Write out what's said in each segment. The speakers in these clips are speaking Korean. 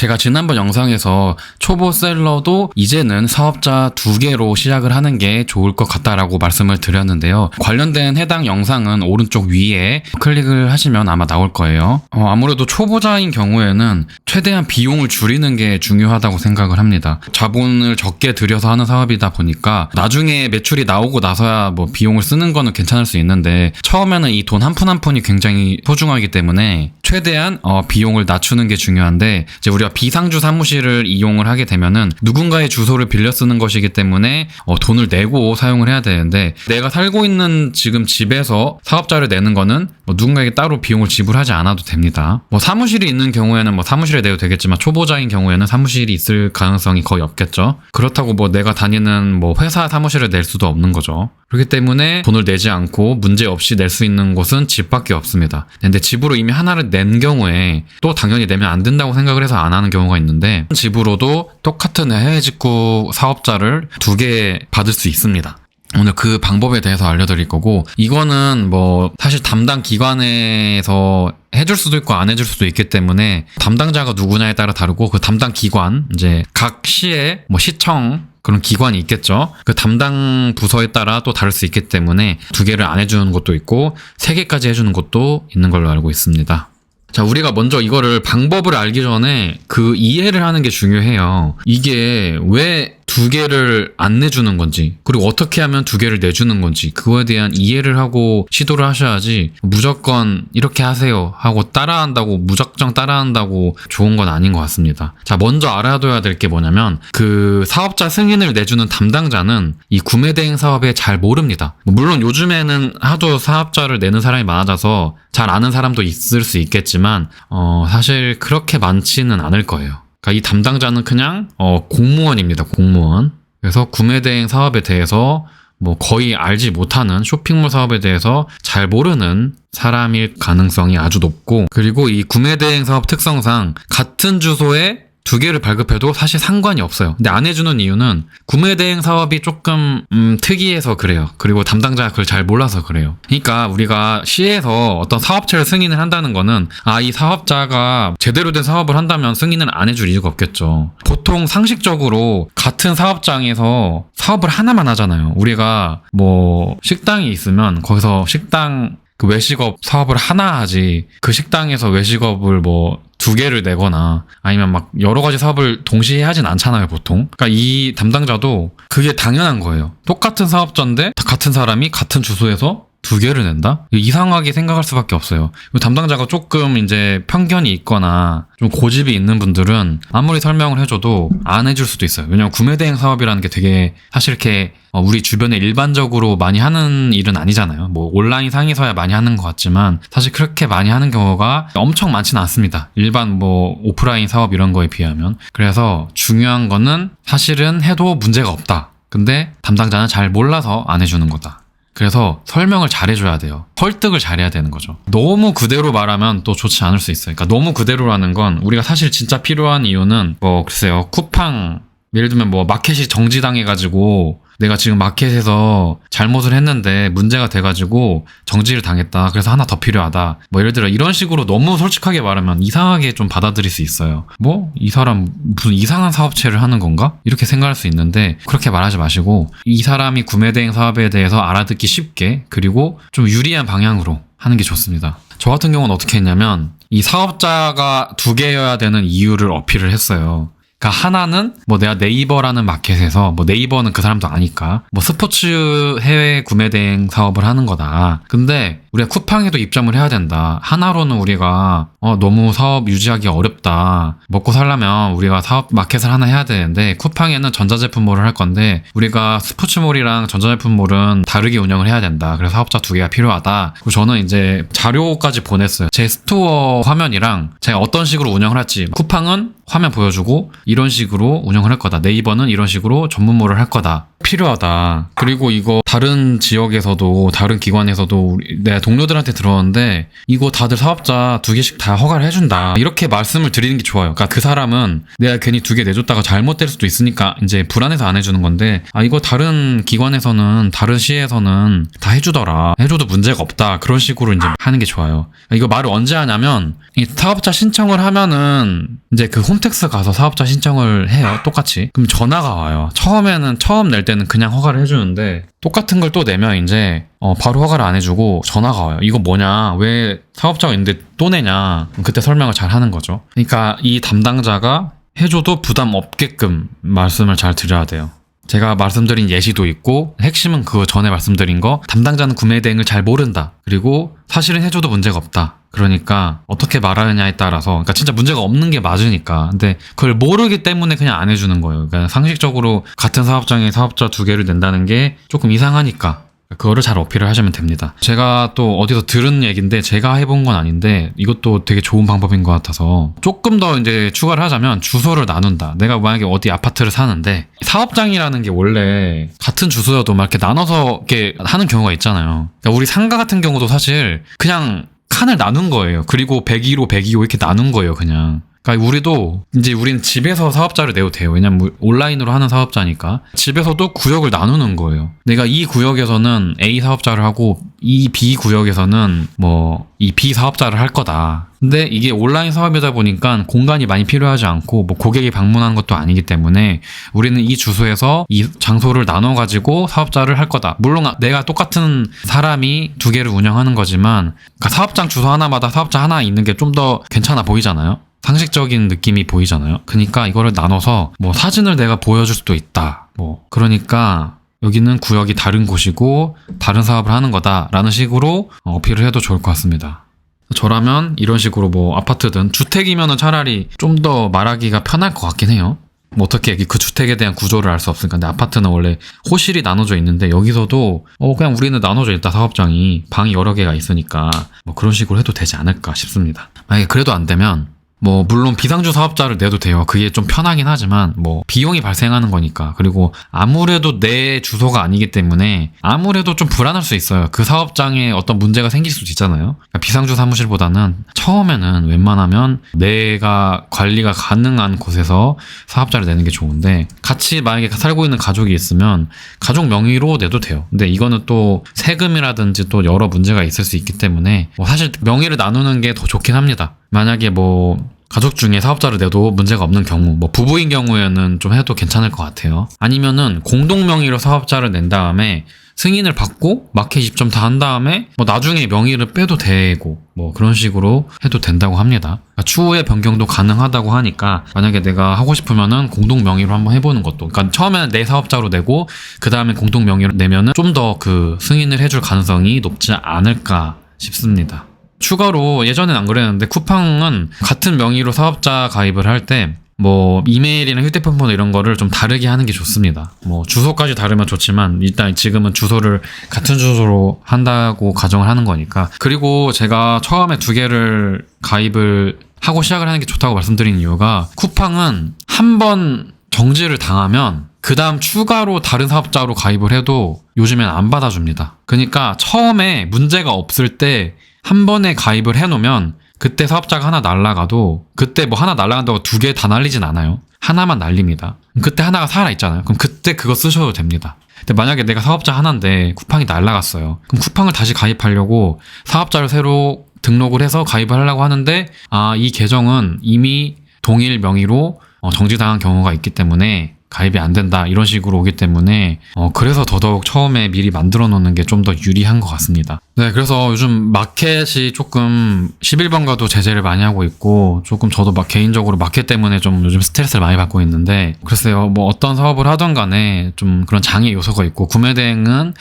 제가 지난번 영상에서 초보 셀러도 이제는 사업자 2개로 시작을 하는 게 좋을 것 같다라고 말씀을 드렸는데요. 관련된 해당 영상은 오른쪽 위에 클릭을 하시면 아마 나올 거예요. 아무래도 초보자인 경우에는 최대한 비용을 줄이는 게 중요하다고 생각을 합니다. 자본을 적게 들여서 하는 사업이다 보니까 나중에 매출이 나오고 나서야 뭐 비용을 쓰는 거는 괜찮을 수 있는데 처음에는 이 돈 한 푼 한 푼이 굉장히 소중하기 때문에 최대한 비용을 낮추는 게 중요한데, 이제 우리가 비상주 사무실을 이용을 하게 되면은 누군가의 주소를 빌려 쓰는 것이기 때문에 돈을 내고 사용을 해야 되는데, 내가 살고 있는 지금 집에서 사업자를 내는 거는 누군가에게 따로 비용을 지불하지 않아도 됩니다. 사무실이 있는 경우에는 사무실에 내도 되겠지만 초보자인 경우에는 사무실이 있을 가능성이 거의 없겠죠. 그렇다고 내가 다니는 회사 사무실을 낼 수도 없는 거죠. 그렇기 때문에 돈을 내지 않고 문제 없이 낼 수 있는 곳은 집밖에 없습니다. 근데 집으로 이미 하나를 낸 경우에 또 당연히 내면 안 된다고 생각을 해서 안 하는 경우가 있는데, 집으로도 똑같은 해외 직구 사업자를 2개 받을 수 있습니다. 오늘 그 방법에 대해서 알려드릴 거고, 이거는 사실 담당 기관에서 해줄 수도 있고 안 해줄 수도 있기 때문에 담당자가 누구냐에 따라 다르고, 그 담당 기관, 이제 각 시에 시청 그런 기관이 있겠죠. 그 담당 부서에 따라 또 다를 수 있기 때문에 2개를 안 해주는 곳도 있고 3개까지 해주는 곳도 있는 걸로 알고 있습니다. 자, 우리가 먼저 이거를 방법을 알기 전에 그 이해를 하는 게 중요해요. 이게 왜 2개를 안 내주는 건지, 그리고 어떻게 하면 2개를 내주는 건지, 그거에 대한 이해를 하고 시도를 하셔야지 무조건 이렇게 하세요 하고 따라한다고, 무작정 따라한다고 좋은 건 아닌 것 같습니다. 자, 먼저 알아둬야 될 게 뭐냐면, 그 사업자 승인을 내주는 담당자는 이 구매대행 사업에 잘 모릅니다. 물론 요즘에는 하도 사업자를 내는 사람이 많아져서 잘 아는 사람도 있을 수 있겠지만 사실 그렇게 많지는 않을 거예요. 그러니까 이 담당자는 그냥 공무원입니다. 공무원. 그래서 구매대행 사업에 대해서 거의 알지 못하는, 쇼핑몰 사업에 대해서 잘 모르는 사람일 가능성이 아주 높고, 그리고 이 구매대행 사업 특성상 같은 주소에 2개를 발급해도 사실 상관이 없어요. 근데 안 해주는 이유는 구매대행 사업이 조금 특이해서 그래요. 그리고 담당자가 그걸 잘 몰라서 그래요. 그러니까 우리가 시에서 어떤 사업체를 승인을 한다는 거는 이 사업자가 제대로 된 사업을 한다면 승인을 안 해줄 이유가 없겠죠. 보통 상식적으로 같은 사업장에서 사업을 하나만 하잖아요. 우리가 식당이 있으면 거기서 식당 그 외식업 사업을 하나 하지, 그 식당에서 외식업을 2개를 내거나 아니면 여러 가지 사업을 동시에 하진 않잖아요, 보통. 그러니까 이 담당자도 그게 당연한 거예요. 똑같은 사업자인데 같은 사람이 같은 주소에서 2개를 낸다? 이상하게 생각할 수밖에 없어요. 담당자가 조금 이제 편견이 있거나 좀 고집이 있는 분들은 아무리 설명을 해줘도 안 해줄 수도 있어요. 왜냐면 구매대행 사업이라는 게 되게 사실 이렇게 우리 주변에 일반적으로 많이 하는 일은 아니잖아요. 온라인 상에서야 많이 하는 것 같지만 사실 그렇게 많이 하는 경우가 엄청 많지는 않습니다. 일반 오프라인 사업 이런 거에 비하면. 그래서 중요한 거는 사실은 해도 문제가 없다. 근데 담당자는 잘 몰라서 안 해주는 거다. 그래서 설명을 잘 해줘야 돼요. 설득을 잘해야 되는 거죠. 너무 그대로 말하면 또 좋지 않을 수 있어요. 그러니까 너무 그대로라는 건, 우리가 사실 진짜 필요한 이유는 글쎄요, 쿠팡, 예를 들면 마켓이 정지당해가지고 내가 지금 마켓에서 잘못을 했는데 문제가 돼가지고 정지를 당했다. 그래서 하나 더 필요하다. 예를 들어 이런 식으로 너무 솔직하게 말하면 이상하게 좀 받아들일 수 있어요. 이 사람 무슨 이상한 사업체를 하는 건가? 이렇게 생각할 수 있는데, 그렇게 말하지 마시고 이 사람이 구매대행 사업에 대해서 알아듣기 쉽게, 그리고 좀 유리한 방향으로 하는 게 좋습니다. 저 같은 경우는 어떻게 했냐면, 이 사업자가 2개여야 되는 이유를 어필을 했어요. 그러니까 하나는 내가 네이버라는 마켓에서, 네이버는 그 사람도 아니까 스포츠 해외 구매대행 사업을 하는 거다. 근데 우리가 쿠팡에도 입점을 해야 된다. 하나로는 우리가 너무 사업 유지하기 어렵다. 먹고 살려면 우리가 사업 마켓을 하나 해야 되는데, 쿠팡에는 전자제품몰을 할 건데 우리가 스포츠몰이랑 전자제품몰은 다르게 운영을 해야 된다. 그래서 사업자 2개가 필요하다. 그리고 저는 이제 자료까지 보냈어요. 제 스토어 화면이랑 제가 어떤 식으로 운영을 할지, 쿠팡은 화면 보여주고 이런 식으로 운영을 할 거다. 네이버는 이런 식으로 전문몰을 할 거다. 필요하다. 그리고 이거 다른 지역에서도 다른 기관에서도 내 동료들한테 들었는데 이거 다들 사업자 2개씩 다 허가를 해준다. 이렇게 말씀을 드리는 게 좋아요. 그러니까 그 사람은 내가 괜히 2개 내줬다가 잘못될 수도 있으니까 이제 불안해서 안 해주는 건데 이거 다른 기관에서는 다른 시에서는 다 해주더라. 해줘도 문제가 없다. 그런 식으로 이제 하는 게 좋아요. 이거 말을 언제 하냐면 이 사업자 신청을 하면은 이제 그 홈택스 가서 사업자 신청을 해요. 똑같이. 그럼 전화가 와요. 처음 낼 때는 그냥 허가를 해주는데 똑같은 걸 또 내면 이제 바로 허가를 안 해주고 전화가 와요. 이거 뭐냐? 왜 사업자가 있는데 또 내냐? 그때 설명을 잘 하는 거죠. 그러니까 이 담당자가 해줘도 부담 없게끔 말씀을 잘 드려야 돼요. 제가 말씀드린 예시도 있고 핵심은 그거 전에 말씀드린 거 담당자는 구매 대행을 잘 모른다. 그리고 사실은 해줘도 문제가 없다. 그러니까 어떻게 말하느냐에 따라서 그러니까 진짜 문제가 없는 게 맞으니까 근데 그걸 모르기 때문에 그냥 안 해주는 거예요. 그러니까 상식적으로 같은 사업장에 사업자 2개를 낸다는 게 조금 이상하니까 그거를 잘 어필을 하시면 됩니다. 제가 또 어디서 들은 얘기인데 제가 해본 건 아닌데 이것도 되게 좋은 방법인 것 같아서 조금 더 이제 추가를 하자면 주소를 나눈다. 내가 만약에 어디 아파트를 사는데 사업장이라는 게 원래 같은 주소여도 막 이렇게 나눠서 이렇게 하는 경우가 있잖아요. 그러니까 우리 상가 같은 경우도 사실 그냥 칸을 나눈 거예요. 그리고 102호, 102호 이렇게 나눈 거예요, 그냥. 그러니까 우리는 집에서 사업자를 내도 돼요. 왜냐면 온라인으로 하는 사업자니까. 집에서도 구역을 나누는 거예요. 내가 이 구역에서는 A 사업자를 하고 이 B 구역에서는 이 B 사업자를 할 거다. 근데 이게 온라인 사업이다 보니까 공간이 많이 필요하지 않고 고객이 방문하는 것도 아니기 때문에 우리는 이 주소에서 이 장소를 나눠가지고 사업자를 할 거다. 물론 내가 똑같은 사람이 2개를 운영하는 거지만 그러니까 사업장 주소 하나마다 사업자 하나 있는 게 좀 더 괜찮아 보이잖아요. 상식적인 느낌이 보이잖아요. 그러니까 이거를 나눠서 사진을 내가 보여줄 수도 있다. 그러니까 여기는 구역이 다른 곳이고 다른 사업을 하는 거다라는 식으로 어필을 해도 좋을 것 같습니다. 저라면 이런 식으로 아파트든 주택이면은 차라리 좀 더 말하기가 편할 것 같긴 해요. 어떻게 그 주택에 대한 구조를 알 수 없으니까. 근데 아파트는 원래 호실이 나눠져 있는데 여기서도 그냥 우리는 나눠져 있다. 사업장이 방이 여러 개가 있으니까 그런 식으로 해도 되지 않을까 싶습니다. 만약에 그래도 안 되면 물론 비상주 사업자를 내도 돼요. 그게 좀 편하긴 하지만 비용이 발생하는 거니까. 그리고 아무래도 내 주소가 아니기 때문에 아무래도 좀 불안할 수 있어요. 그 사업장에 어떤 문제가 생길 수도 있잖아요. 그러니까 비상주 사무실보다는 처음에는 웬만하면 내가 관리가 가능한 곳에서 사업자를 내는 게 좋은데 같이 만약에 살고 있는 가족이 있으면 가족 명의로 내도 돼요. 근데 이거는 또 세금이라든지 또 여러 문제가 있을 수 있기 때문에 사실 명의를 나누는 게 더 좋긴 합니다. 만약에 가족 중에 사업자를 내도 문제가 없는 경우, 부부인 경우에는 좀 해도 괜찮을 것 같아요. 아니면은 공동 명의로 사업자를 낸 다음에 승인을 받고 마켓 입점 다 한 다음에 나중에 명의를 빼도 되고 그런 식으로 해도 된다고 합니다. 그러니까 추후에 변경도 가능하다고 하니까 만약에 내가 하고 싶으면은 공동 명의로 한번 해보는 것도. 그러니까 처음에는 내 사업자로 내고 그 다음에 공동 명의로 내면은 좀 더 그 승인을 해줄 가능성이 높지 않을까 싶습니다. 추가로 예전엔 안 그랬는데 쿠팡은 같은 명의로 사업자 가입을 할 때 이메일이나 휴대폰 번호 이런 거를 좀 다르게 하는 게 좋습니다. 주소까지 다르면 좋지만 일단 지금은 주소를 같은 주소로 한다고 가정을 하는 거니까. 그리고 제가 처음에 2개를 가입을 하고 시작을 하는 게 좋다고 말씀드린 이유가 쿠팡은 한 번 정지를 당하면 그 다음 추가로 다른 사업자로 가입을 해도 요즘엔 안 받아줍니다. 그러니까 처음에 문제가 없을 때 한 번에 가입을 해놓으면 그때 사업자가 하나 날라가도 그때 하나 날라간다고 2개 다 날리진 않아요. 하나만 날립니다. 그때 하나가 살아있잖아요. 그럼 그때 그거 쓰셔도 됩니다. 근데 만약에 내가 사업자 하나인데 쿠팡이 날라갔어요. 그럼 쿠팡을 다시 가입하려고 사업자를 새로 등록을 해서 가입을 하려고 하는데 이 계정은 이미 동일 명의로 정지당한 경우가 있기 때문에 가입이 안 된다 이런 식으로 오기 때문에 그래서 더더욱 처음에 미리 만들어 놓는 게 좀 더 유리한 것 같습니다. 네, 그래서 요즘 마켓이 조금 11번가도 제재를 많이 하고 있고 조금 저도 개인적으로 마켓 때문에 좀 요즘 스트레스를 많이 받고 있는데 글쎄요, 어떤 사업을 하던 간에 좀 그런 장애 요소가 있고 구매 대행은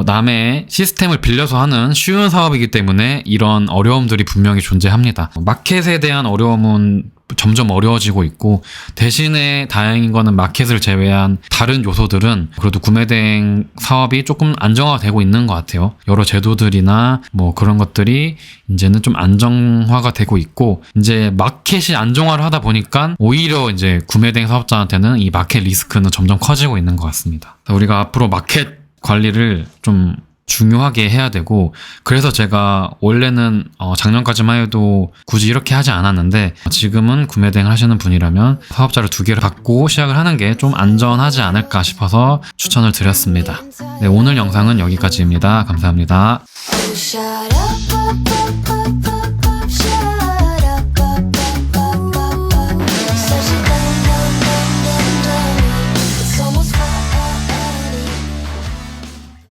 남의 시스템을 빌려서 하는 쉬운 사업이기 때문에 이런 어려움들이 분명히 존재합니다. 마켓에 대한 어려움은 점점 어려워지고 있고, 대신에 다행인 거는 마켓을 제외한 다른 요소들은 그래도 구매대행 사업이 조금 안정화가 되고 있는 것 같아요. 여러 제도들이나 뭐 그런 것들이 이제는 좀 안정화가 되고 있고, 이제 마켓이 안정화를 하다 보니까 오히려 이제 구매대행 사업자한테는 이 마켓 리스크는 점점 커지고 있는 것 같습니다. 우리가 앞으로 마켓 관리를 좀 중요하게 해야 되고, 그래서 제가 원래는 작년까지만 해도 굳이 이렇게 하지 않았는데, 지금은 구매대행을 하시는 분이라면 사업자를 2개를 갖고 시작을 하는 게 좀 안전하지 않을까 싶어서 추천을 드렸습니다. 네, 오늘 영상은 여기까지입니다. 감사합니다. Shut up.